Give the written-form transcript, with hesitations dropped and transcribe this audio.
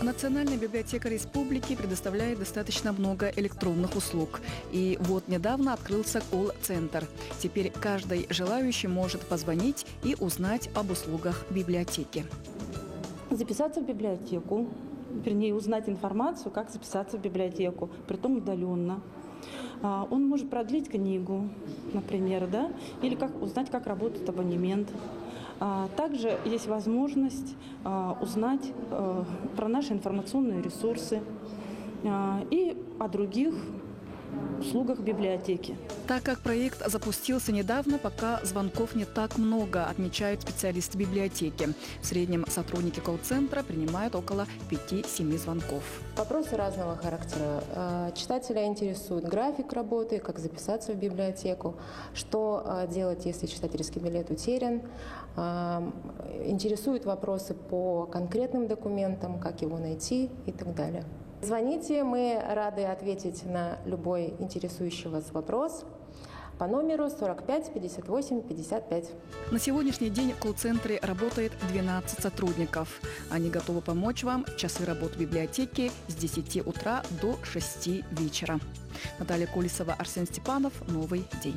Национальная библиотека республики предоставляет достаточно много электронных услуг. И вот недавно открылся колл-центр. Теперь каждый желающий может позвонить и узнать об услугах библиотеки. Записаться в библиотеку, вернее, узнать информацию, как записаться в библиотеку, притом удаленно. Он может продлить книгу, например, да, или узнать, как работает абонемент. Также есть возможность узнать про наши информационные ресурсы и о других услугах библиотеки. Так как проект запустился недавно, пока звонков не так много, отмечают специалисты библиотеки. В среднем сотрудники колл-центра принимают около 5-7 звонков. Вопросы разного характера. Читателя интересует график работы, как записаться в библиотеку, что делать, если читательский билет утерян. Интересуют вопросы по конкретным документам, как его найти и так далее. Звоните, мы рады ответить на любой интересующий вас вопрос по номеру 45 58 55. На сегодняшний день в колл-центре работает 12 сотрудников. Они готовы помочь вам в часы работы библиотеки с 10 утра до 6 вечера. Наталья Колесова, Арсен Степанов. Новый день.